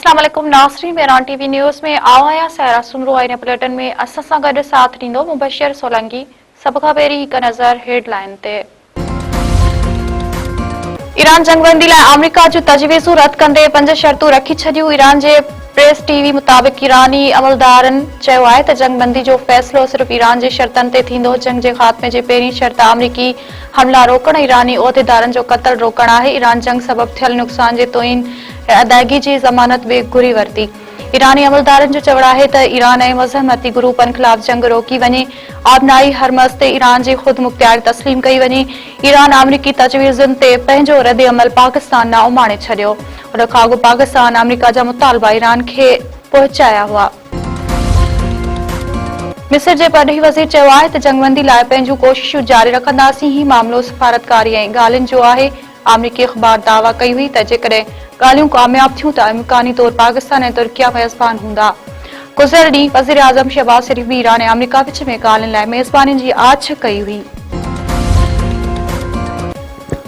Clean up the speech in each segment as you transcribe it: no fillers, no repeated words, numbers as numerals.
अस्सलाम वालेकुम नाज़रीन, मेरान टीवी न्यूज़ में आवाया सारा सुमरो आईने बुलेटिन में असां सां गॾु साथ ॾींदो मुबशिर सोलंकी। सब खां पहिरीं हिक नज़र हेडलाइन ते। ईरान जंगबंदी लाइ अमेरिका जूं तजवीज़ूं रद्द कंदे 5 शर्तूं रखी छॾियूं। ईरान जे प्रेस टीवी मुताबिक़ ईरानी अमलदारनि चयो आहे त जंगबंदी जो फ़ैसिलो सिर्फ़ ईरान जे शर्तनि ते थींदो। जंग जे ख़ात्मे जी पहिरीं शर्त अमरीकी हमला रोकण, ईरानी उहिदेदारनि जो क़त्ल रोकण आहे। ईरान जंग सबबि थियल नुक़सान जे तोइन अदायगी जी ज़मानत बि घुरी वरिती। ईरानी अमलदारनि जो चवणु आहे त ईरान ऐं मज़हमती ग्रुपनि ख़िलाफ़ जंग रोकी वञे। आबनाई हरमज़ ते ईरान जी ख़ुदि मुख्तियारी तस्लीम कई वञे। ईरान अमरीकी तजवीज़ुनि ते पंहिंजो रद्द अमल पाकिस्तान न उमाणे छॾियो। उन खां अॻु पाकिस्तान अमरीका जा मुतालबा ईरान खे पहुचाया हुआ। मिस्र जे परॾेही वज़ीर चयो आहे त जंगबंदी लाइ पंहिंजूं कोशिशूं जारी रखंदासीं। ही मामलो सफ़ारतकारी ऐं ॻाल्हियुनि जो आहे। अमरीकी अख़बार दावा कई हुई त जेकॾहिं ॻाल्हियूं कामयाब थियूं त इम्कानी तौर पाकिस्तान ऐं तुर्किया मेज़बान हूंदा। गुज़िरियल ॾींहुं वज़ीर आज़म शहबाज शरीफ़ बि ईरान ऐं अमरीका विच में ॻाल्हियुनि लाइ मेज़बानी जी आछ कई हुई।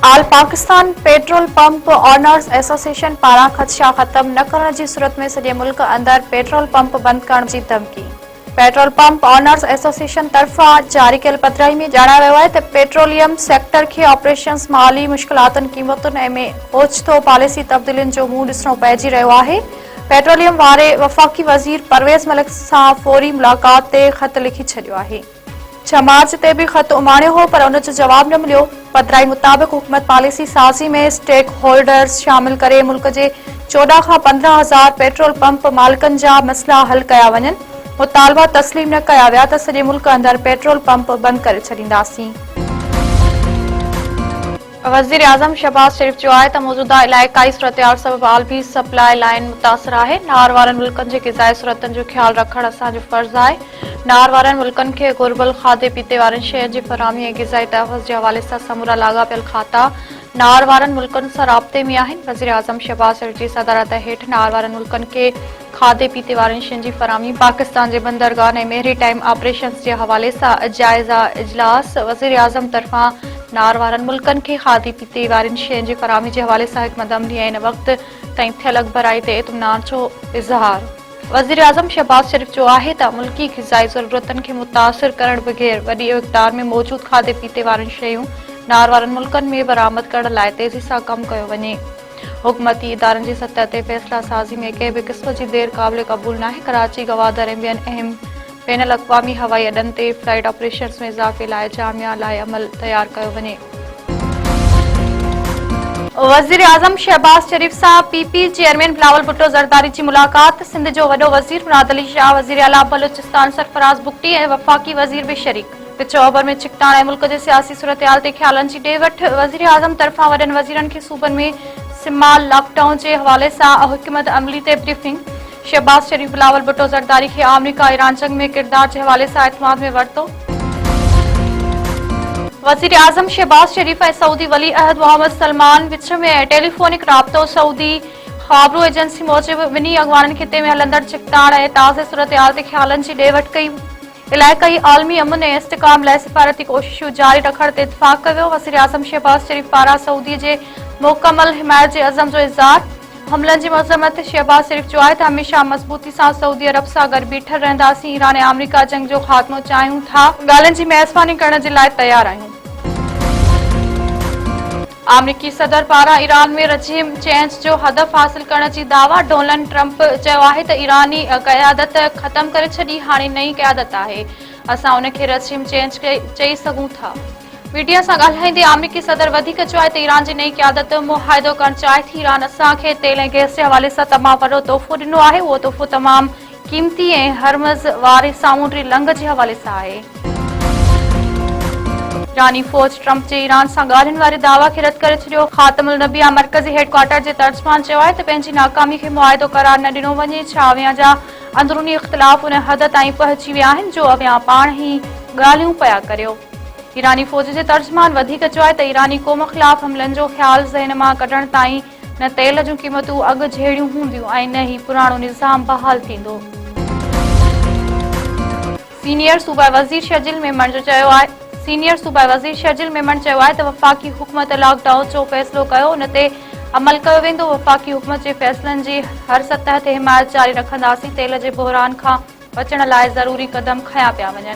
All Pakistan petrol pump owners association पारां ख़दशा ख़त्म न करण जी सूरत में सॼे मुल्क अंदरि पेट्रोल पंप बंदि करण जी धमकी। पेट्रोल पंप ऑनर्स एसोसिएशन तरफ़ां जारी कयल पत्रई में ॼाणायो वियो आहे त पेट्रोलियम सेक्टर खे ऑपरेशन्स, माली मुश्किलातुनि, क़ीमतुनि ऐं ओचितो पॉलिसी तब्दीलियुनि जो मुंहुं ॾिसणो पइजी रहियो आहे। पेट्रोलियम वारे वफ़ाक़ी वज़ीर परवेज़ मलिक सां फौरी मुलाक़ात ते ख़त लिखी छॾियो आहे। 6 मार्च ते बि ख़त उमाणियो हो पर उन जो जवाब न मिलियो। पत्रई मुताबिक़ हुकूमत पॉलिसी साज़ी में स्टेक होल्डर्स शामिल करे मुल्क जे 14 खां 15 हज़ार पेट्रोल पंप मालिकनि जा मसइला हल कया वञनि। मुतालबा तस्लीम न कया विया त सॼे मुल्क अंदरि पेट्रोल पंप बंदि करे छॾींदासीं। वज़ीर आज़म शहबाज शरीफ़ चयो आहे त मौजूदा इलाइक़ाई सूरतहाल सबबि आलमी सप्लाई लाइन मुतासिर आहे। नार वारनि मुल्कनि जे ग़िज़ाई सूरतनि जो ख़्यालु रखणु असांजो फ़र्ज़ु आहे। नार वारनि मुल्कनि खे घुर्बल खाधे पीते वारनि शयुनि जी फ़राहमी ऐं ग़िज़ाई तहफ़्फ़ुज़ जे हवाले सां समूरा लाॻापियल खाता नार वारनि मुल्कनि सां राब्ते में आहिनि। वज़ीर आज़म शहबाज शरीफ़ जी सदारत हेठि नार वारनि मुल्कनि खे खाधे पीते वारनि शयुनि जी फ़राहमी, पाकिस्तान जे बंदरगाह ऐं मेरी टाइम ऑपरेशन्स जे हवाले सां जाइज़ा इजलास। वज़ीर आज़म तरफ़ां नार वारनि मुल्कनि खे खाधे पीते वारनि शयुनि जी फ़राहमी जे हवाले सां हिकमत अमली ऐं इन वक़्त ताईं थियल अॻभराई ते इत्मिनान जो इज़हार। वज़ीर आज़म शहबाज शरीफ़ चयो आहे त मुल्की ग़िज़ाई ज़रूरतनि खे मुतासिर करण बग़ैर वॾी मिक़दार में मौजूदु खाधे पीते वारनि शयूं नार वारनि मुल्कनि में बरामद करण लाइ तेज़ी सां कमु कयो वञे। हुकूमती इदारनि जी सतह ते फ़ैसिला साज़ी में कंहिं बि क़िस्म जी देरि क़ाबिल क़बूल नाहे। कराची, गवादर ऐं ॿियनि अहम बैन अल-अक़वामी हवाई अॾनि ते फ्लाइट ऑपरेशन्स में इज़ाफ़े लाइ जामिया लाइ अमल तयारु कयो वञे। वज़ीर आज़म शहबाज शरीफ़ सां पीपी चेयरमैन बिलावल भुट्टो ज़रदारी जी मुलाक़ात। सिंध जो वॾो वज़ीर मुराद अली शाह, वज़ीर आला बलूचिस्तान सरफराज़ बुगटी ऐं वफ़ाक़ी वज़ीर बि शरीक। विच ओभर में चिकटाण ऐं मुल्क जे सियासी सूरतहाल ते ख़्यालनि जी ॾे वठि। वज़ीर आज़म तरफ़ां वॾनि वज़ीरनि खे सूबनि में सिमाल लॉकडाउन जे हवाले सां हिकमत अमली ते ब्रीफिंग। शहबाज शरीफ़ बिलावल भुट्टो ज़रदारी खे अमरीका ईरान जंग में किरदार जे हवाले सां एतमाद में वरितो। वज़ीर आज़म शहबाज शरीफ़ ऐं सऊदी वली अहद मोहम्मद सलमान विच में टेलीफोनिक राब्तो। सऊदी ख़बरूं एजेंसी मूजिबि ॿिन्ही अॻवाननि खिते में हलंदड़ चिकटाण ऐं ताज़े सूरतहाल ते ख़्यालनि जी ॾे वठि कई। इलाइक़ाई आलमी अमन ऐं इस्तिकाम लाइ सिफ़ारती कोशिशूं जारी रखण ते इतफ़ाक़ कयो। वज़ीर आज़म शहबाज शरीफ़ पारां सऊदी जे मुकमल हिमायत जे अज़म जो इज़हार। हमलनि जी मज़म्मत। शहबाज शरीफ़ चयो आहे त हमेशह मज़बूती सां सऊदी अरब सां गॾु बीठल रहंदासीं। ईरान ऐं अमरीका जंग जो ख़ात्मो चाहियूं था, ॻाल्हियुनि जी मेज़बानी करण जे लाइ तयारु आहियूं। अमरीकी सदर पारां ईरान में रजीम चेंज जो हदफ़ हासिल करण जी दावा। डोनाल्ड ट्रंप चयो आहे त ईरानी क़यादत ख़त्म करे छॾी, हाणे नई क़यादत आहे, असां उन खे रजीम चेंज चई सघूं था। मीडिया सां ॻाल्हाईंदे अमरीकी सदर वधीक चयो आहे त ईरान जी नई क़यादत मुआहिदो करणु चाहे थी। ईरान असांखे तेल ऐं गैस जे हवाले सां तमामु वॾो तोहफ़ो ॾिनो आहे। उहो तोहफ़ो तमामु क़ीमती ऐं हरमज़ वारे सामूंडी लंघ जे हवाले सां आहे। ईरानी फ़ौज ट्रंप जे ईरान सां ॻाल्हियुनि वारे दावा खे रद्द करे छॾियो। ख़ातमुल नबिया मरकज़ी हेडक्वार्टर जे तर्जुमान चयो आहे त पंहिंजी नाकामी खे मुआहिदो करार न ॾिनो वञे। छा अवियां जा अंदरूनी इख़्तिलाफ़ उन हद ताईं पहुची विया आहिनि जो अवियां पाण ई ॻाल्हियूं पिया करियो। ईरानी फ़ौज जे तर्जुमान वधीक चयो आहे त ईरानी क़ौम ख़िलाफ़ हमलनि जो ख़्यालु ज़हन मां कढण ताईं न तेल जूं क़ीमतूं अॻु जहिड़ियूं हूंदियूं ऐं न ई पुराणो निज़ाम बहाल थींदो। सीनियर सूबाई वज़ीर शर्जिल मेमन चयो आहे त वफ़ाक़ी हुकूमत लॉकडाउन जो फ़ैसिलो कयो। उन ते अमल कयो वेंदो। वफ़ाक़ी हुकूमत जे फ़ैसिलनि जी हर सतह ते हिमायत जारी रखंदासीं। तेल जे बहिरान खां बचण लाइ ज़रूरी क़दम खंया पिया वञनि।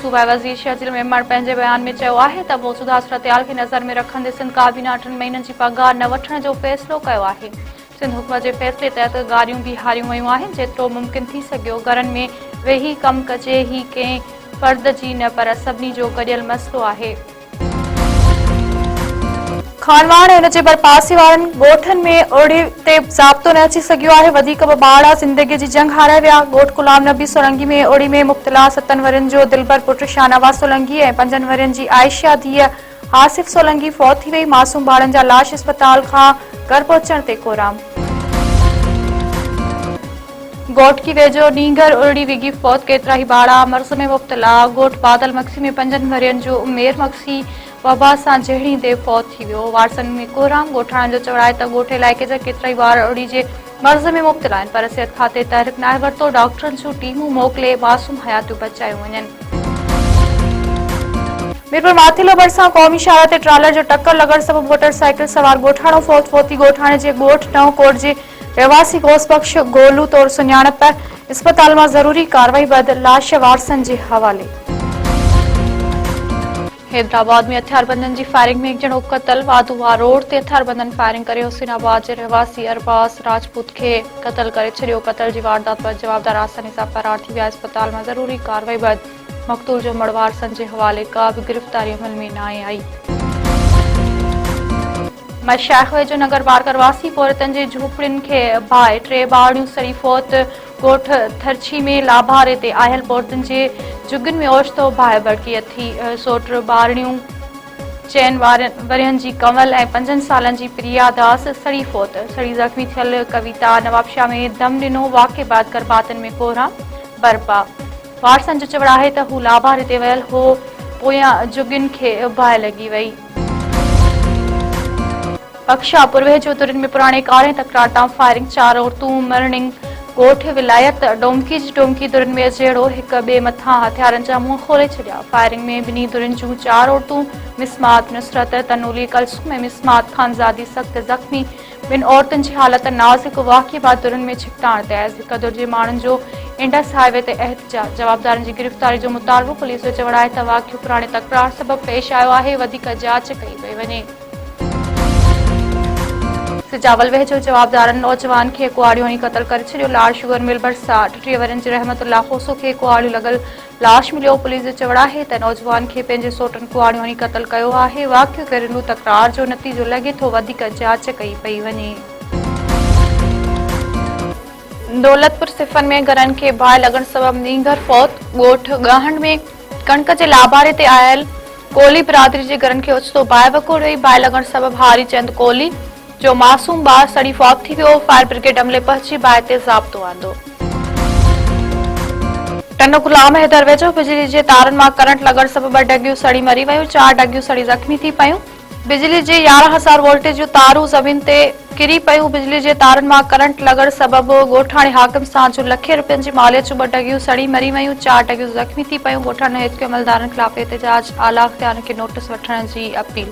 सूबाई वज़ीर शहजील मेमण पंहिंजे बयान में चयो आहे त मौजूदा सूरतहाल खे नज़र में रखंदे सिंध काबीना 3 महीननि जी पघार न वठण जो फ़ैसिलो कयो आहे। सिंध हुकूमत जे फ़ैसिले तहत गाॾियूं बि हारियूं वयूं आहिनि। जेतिरो मुमकिन थी सघियो घरनि में वेही कमु कजे। ही कंहिं फ़र्द जी न पर सभिनी जो गॾियल मसइलो आहे। खानवाड़ ऐं उनजे भरपासे वारनि ॻोठनि में ओड़े ते ज़ाब्तो न अची सघियो आहे। वधीक ॿ ॿार ज़िंदगीअ जी जंग हाराए विया। ॻोठ गुलाम नबी सोलंकी में ओड़ी में मुब्तला 7 वरियनि जो दिलबर पुट शाहनवाज़ सोलंकी ऐं 5 वरियनि जी आयशा धीअ आसिफ सोलंकी फौत थी वई। मासूम ॿारनि जा लाश अस्पताल खां घर पहुचण ते कोराम। ॻोठ की वेझो नींगर उरड़ी विगी फौत। केतिरा ई बाड़ा मर्ज़ में मुब्तला। ॻोठ बादल मक्सी में 5 वरियनि जो उमेर मक्सी वबा सां जहिड़ींदे फौत थी वियो। वारसनि में कोराम। ॻोठाणनि जो चवणु आहे त ॻोठ इलाइक़े जा केतिरा ई ॿार उरड़ी जे मर्ज़ में मुब्तला आहिनि, पर सिहत खाते तहरीक नाहे वरितो। डॉक्टरनि जूं टीमूं मोकिले मासूम हयातियूं बचायूं वञनि। मीरपुर माथिलो भरिसां क़ौमी शाहरा ते ट्रालर जो टक्कर लॻण सबबि मोटरसाइकिल सवार ॻोठाणो फौत। फौती ॻोठाणे जे ॻोठ नओं कोट जे रहवासी घोसबख्श गोलू तौर सुञाणप। अस्पताल मां ज़रूरी कार्रवाई बैदि लाश वारसनि जे हवाले। हैदराबाद में हथियारबंदनि जी फायरिंग में 1 ॼणो क़तल। वाधूवा रोड ते हथियारबंदनि फायरिंग करे हुसैनाबाद जे रहवासी अरबाज़ राजपूत खे क़तल करे छॾियो। क़तल जी वारदात पर जवाबदार आसानी सां फरार थी विया। अस्पताल मां ज़रूरी कार्रवाई बैदि मक़तूल जो मड़ वारसनि जे हवाले। का बि गिरफ़्तारी अमल में न आई। मशाइख़ वेझो नगर बारकर वासी पौरतनि जे झूपड़ियुनि खे बाहि। 3 ॿारड़ियूं सड़ी फौत। ॻोठ थरछी में लाभारे ते आयल पौरतनि जे जुगनि में ओचितो बाहि बरक़ी थी। सोट ॿारड़ियूं 4 वरियनि जी कंवल ऐं 5 सालनि जी प्रिया दास सड़ी फौत। सड़ी ज़ख़्मी थियल कविता नवाबशाह में दम ॾिनो। वाक़े बाद गरबातनि में कोराम बरपा। वारसनि जो चवणु आहे त हू लाभारे ते वियल हो। पोयां जुगनि खे बाहि लॻी वई। बख्शापुर वेझो तुरिन में पुराणे कारे तकरार तां फायरिंग। 4 औरतूं मरणिंग। ॻोठ विलायत डोमकी जी टोमकी दुरिन में अजहिड़ो हिक ॿिए मथां हथियारनि जा मुंहं खोले छॾिया। फायरिंग में ॿिन्ही दुरिन जूं 4 औरतूं मिसमात नुसरत तनूली कलसूम ऐं मिसमात खानज़ादी सख़्त ज़ख़्मी। 2 औरतुनि जी हालत नाज़ुक। वाक़े बाद दुरिन में छिकताण तइज़। हिक दुर जे माण्हुनि जो इंडस हाईवे ते एहतजाज। जवाबदारनि जी गिरफ़्तारी जो मुतालबो। पुलिस जो चवणु आहे त वाक़ियो पुराणे तकरार सबबि पेश आयो आहे। वधीक जांच कई पई वञे। सिजावल वेझो जवाबदारनि नौजवान खे कुआड़ियूं हणी क़तल करे छॾियो। लाल शुगर मिल भरिसां 38 वरियनि जे रहमतुल्लाह खोसो खे कुआड़ियूं लॻल लाश मिलियो। पुलिस जो चवणु आहे त नौजवान खे पंहिंजे सोटनि कुआड़ियूं हणी क़तल कयो आहे। वाक़ियो घरेलू तकरार जो नतीजो लॻे थो। वधीक जांच कई पई वञे। दौलतपुर सिफन में घरनि खे बाहि लॻण सबबि नींगर फौत। ॻोठ ॻाहण में कणक जे लाभारे ते आयल कोली बिरादरी जे घरनि खे ओचितो बाहि वकोड़ वई। बाहि लॻण सबबि हारी चंद कोली जो मासूम ॿार सड़ी फौत थी वियो। फायर ब्रिगेड अमले पहुची बाहि ते ज़ाब्तो आंदो। टन गुलाम हैदर वेझो बिजली जे तारनि मां करंट लॻण सबबि 2 डगियूं सड़ी मरी वयूं। 4 डगियूं सड़ी ज़ख़्मी थी पयूं। बिजली जे 11,000 वोल्टेज जूं तारूं ज़मीन ते किरी पयूं। बिजली जे तारनि मां करंट लॻण सबबि ॻोठाणे हाकिम सां जो लखे रुपयनि जी मालियत जूं 2 डगियूं सड़ी मरी वयूं। 4 डगियूं ज़ख़्मी थी पयूं। ॻोठाणे हित अमलदारनि ख़िलाफ़ एहतजाज। आला अख़्तियारनि खे नोटिस वठण जी अपील।